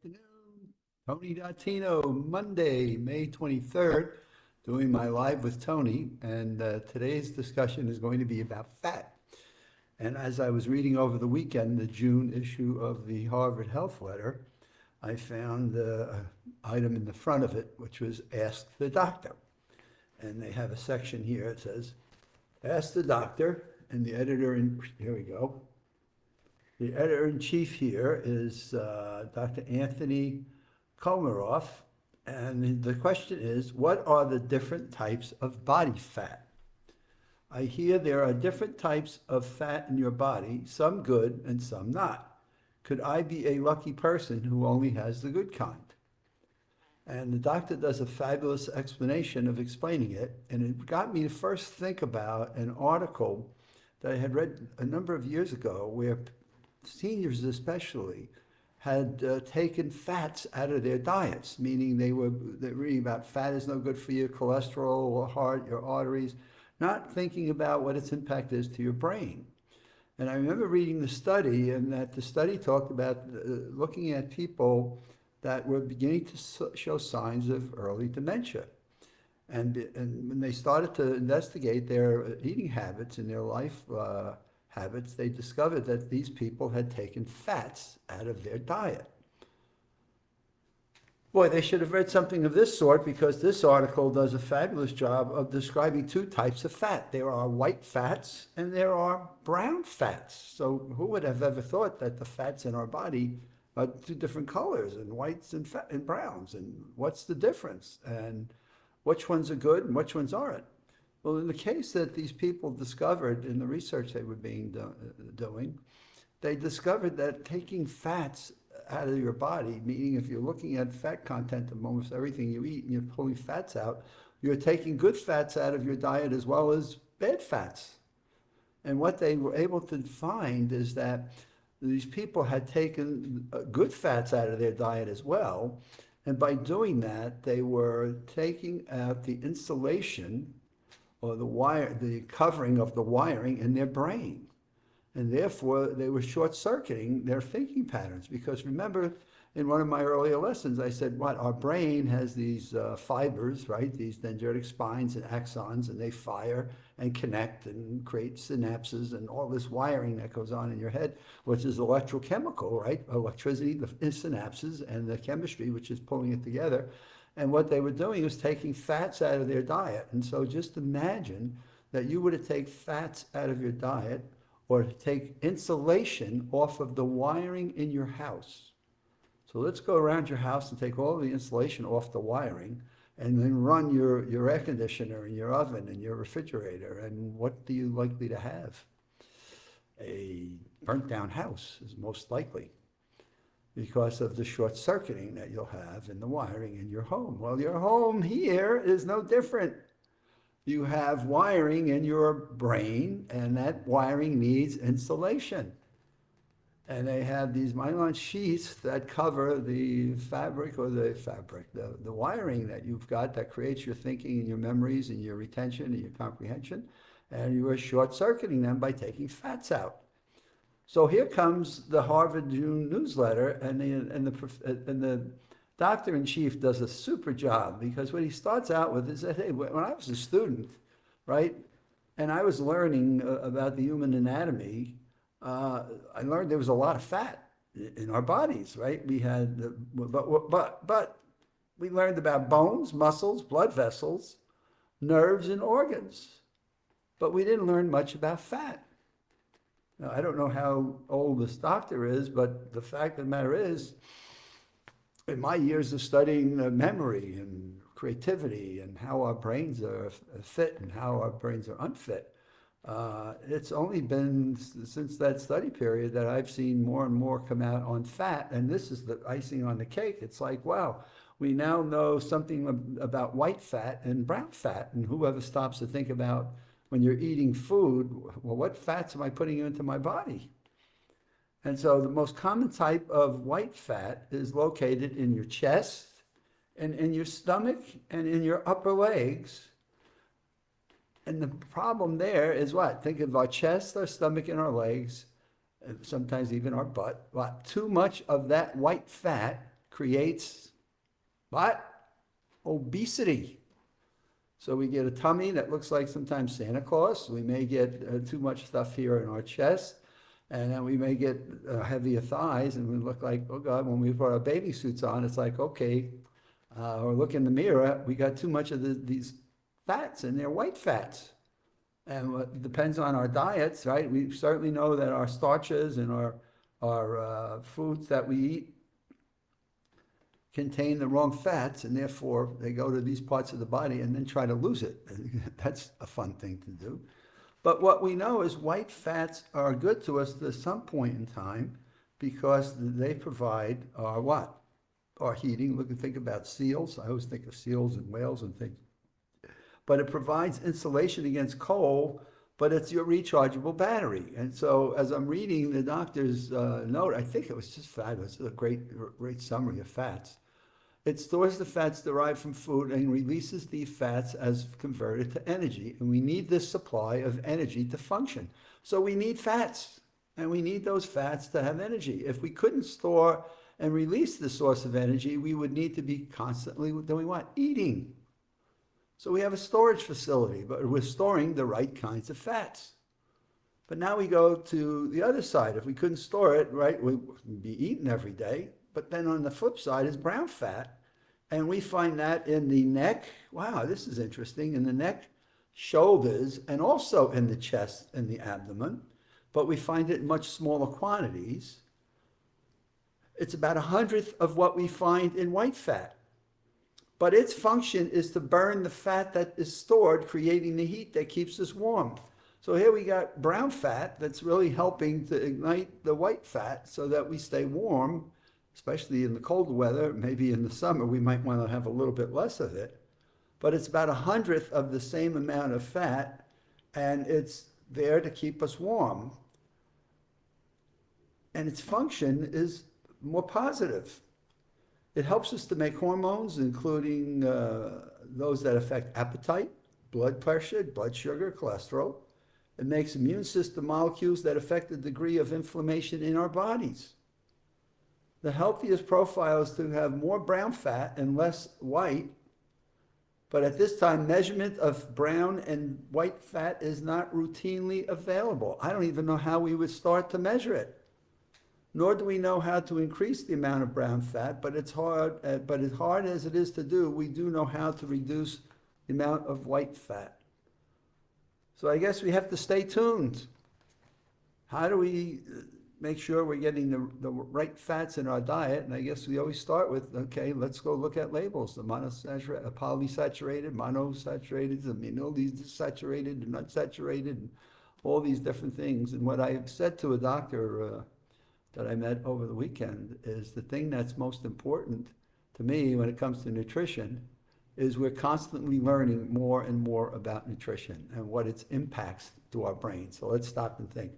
afternoon. Tony Dottino, Monday, May 23rd, doing my Live with Tony. And today's discussion is going to be about fat. And as I was reading over the weekend, the June issue of the Harvard Health Letter, I found an item in the front of it, which was Ask the Doctor. And they have a section here that says, Ask the Doctor. And the editor, here we go. The editor-in-chief here is Dr. Anthony Komaroff, and the question is, what are the different types of body fat? I hear there are different types of fat in your body, some good and some not. Could I be a lucky person who only has the good kind? And the doctor does a fabulous explanation of explaining it, and it got me to first think about an article that I had read a number of years ago where seniors especially had taken fats out of their diets, meaning they're reading about fat is no good for you, cholesterol, or heart, your arteries, not thinking about what its impact is to your brain. And I remember reading the study, and that the study talked about looking at people that were beginning to show signs of early dementia. And when they started to investigate their eating habits and their life habits, they discovered that these people had taken fats out of their diet. Boy, they should have read something of this sort, because this article does a fabulous job of describing two types of fat. There are white fats and there are brown fats. So who would have ever thought that the fats in our body are two different colors, and whites and browns, and what's the difference, and which ones are good and which ones aren't? Well, in the case that these people discovered in the research they were doing, they discovered that taking fats out of your body, meaning if you're looking at fat content of almost everything you eat and you're pulling fats out, you're taking good fats out of your diet as well as bad fats. And what they were able to find is that these people had taken good fats out of their diet as well. And by doing that, they were taking out the insulation or the covering of the wiring in their brain. And therefore, they were short-circuiting their thinking patterns. Because remember, in one of my earlier lessons, I said, our brain has these fibers, right? These dendritic spines and axons, and they fire and connect and create synapses and all this wiring that goes on in your head, which is electrochemical, right? Electricity, the synapses, and the chemistry, which is pulling it together. And what they were doing was taking fats out of their diet. And so just imagine that you were to take fats out of your diet, or to take insulation off of the wiring in your house. So let's go around your house and take all the insulation off the wiring, and then run your air conditioner and your oven and your refrigerator. And what are you likely to have? A burnt down house is most likely, because of the short circuiting that you'll have in the wiring in your home. Well, your home here is no different. You have wiring in your brain, and that wiring needs insulation. And they have these nylon sheaths that cover the wiring that you've got that creates your thinking and your memories and your retention and your comprehension. And you are short-circuiting them by taking fats out. So here comes the Harvard June newsletter, and the doctor-in-chief does a super job, because what he starts out with is that, hey, when I was a student, right, and I was learning about the human anatomy, I learned there was a lot of fat in our bodies, right? We had, but we learned about bones, muscles, blood vessels, nerves, and organs, but we didn't learn much about fat. Now, I don't know how old this doctor is, but the fact of the matter is, in my years of studying memory and creativity and how our brains are fit and how our brains are unfit, it's only been since that study period that I've seen more and more come out on fat. And this is the icing on the cake. It's like, wow, we now know something about white fat and brown fat. And whoever stops to think about, when you're eating food, well, what fats am I putting into my body? And so the most common type of white fat is located in your chest and in your stomach and in your upper legs. And the problem there is what? Think of our chest, our stomach, and our legs, and sometimes even our butt. Too much of that white fat creates what? Obesity. So we get a tummy that looks like sometimes Santa Claus. We may get too much stuff here in our chest. And then we may get heavier thighs and we look like, oh God, when we put our bathing suits on, it's like, okay, or look in the mirror, we got too much of these fats and they're white fats. And it depends on our diets, right? We certainly know that our starches and our foods that we eat contain the wrong fats, and therefore they go to these parts of the body and then try to lose it. That's a fun thing to do. But what we know is white fats are good to us at some point in time because they provide our what? Our heating. Look and think about seals. I always think of seals and whales and things. But it provides insulation against cold, but it's your rechargeable battery. And so as I'm reading the doctor's note, I think it was just fabulous. It's a great summary of fats. It stores the fats derived from food and releases the fats as converted to energy. And we need this supply of energy to function. So we need fats, and we need those fats to have energy. If we couldn't store and release the source of energy, we would need to be constantly doing what? Eating. So we have a storage facility, but we're storing the right kinds of fats. But now we go to the other side. If we couldn't store it, right, we'd be eating every day. But then on the flip side is brown fat. And we find that in the neck. Wow, this is interesting. In the neck, shoulders, and also in the chest and the abdomen. But we find it in much smaller quantities. It's about 1/100th of what we find in white fat. But its function is to burn the fat that is stored, creating the heat that keeps us warm. So here we got brown fat that's really helping to ignite the white fat so that we stay warm, especially in the cold weather. Maybe in the summer we might want to have a little bit less of it. But it's about 1/100th of the same amount of fat, and it's there to keep us warm. And its function is more positive. It helps us to make hormones, including those that affect appetite, blood pressure, blood sugar, cholesterol. It makes immune system molecules that affect the degree of inflammation in our bodies. The healthiest profile is to have more brown fat and less white. But at this time, measurement of brown and white fat is not routinely available. I don't even know how we would start to measure it. Nor do we know how to increase the amount of brown fat, but it's hard. But as hard as it is to do, we do know how to reduce the amount of white fat. So I guess we have to stay tuned. How do we make sure we're getting the right fats in our diet? And I guess we always start with, okay, let's go look at labels. The monosaturated, polysaturated, monosaturated, the desaturated, the unsaturated, and all these different things. And what I said to a doctor that I met over the weekend is the thing that's most important to me when it comes to nutrition is we're constantly learning more and more about nutrition and what its impacts to our brain. So let's stop and think.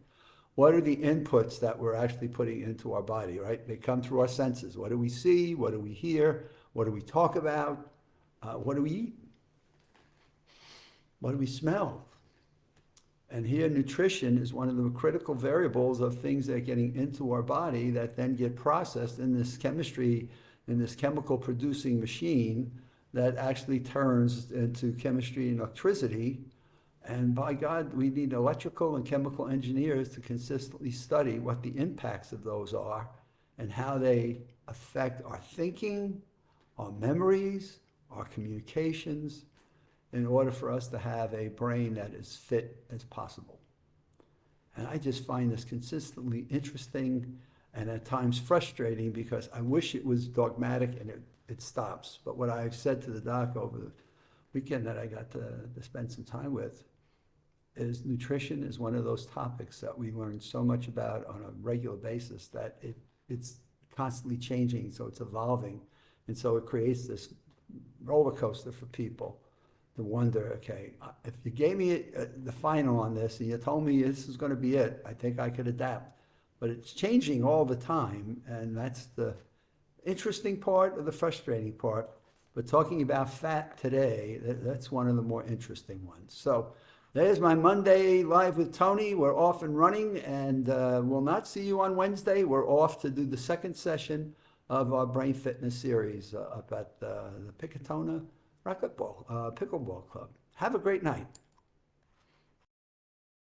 What are the inputs that we're actually putting into our body, right? They come through our senses. What do we see? What do we hear? What do we talk about? What do we eat? What do we smell? And here, nutrition is one of the critical variables of things that are getting into our body that then get processed in this chemistry, in this chemical producing machine that actually turns into chemistry and electricity. And by God, we need electrical and chemical engineers to consistently study what the impacts of those are and how they affect our thinking, our memories, our communications, in order for us to have a brain that is fit as possible. And I just find this consistently interesting and at times frustrating because I wish it was dogmatic and it stops. But what I've said to the doc over the weekend that I got to spend some time with is nutrition is one of those topics that we learn so much about on a regular basis that it's constantly changing, so it's evolving. And so it creates this roller coaster for people to wonder, okay, if you gave me the final on this and you told me this is going to be it, I think I could adapt. But it's changing all the time, and that's the interesting part or the frustrating part. But talking about fat today, that's one of the more interesting ones. So there's my Monday Live with Tony. We're off and running, and we'll not see you on Wednesday. We're off to do the second session of our Brain Fitness series up at the Picatona Racquetball, Pickleball Club. Have a great night.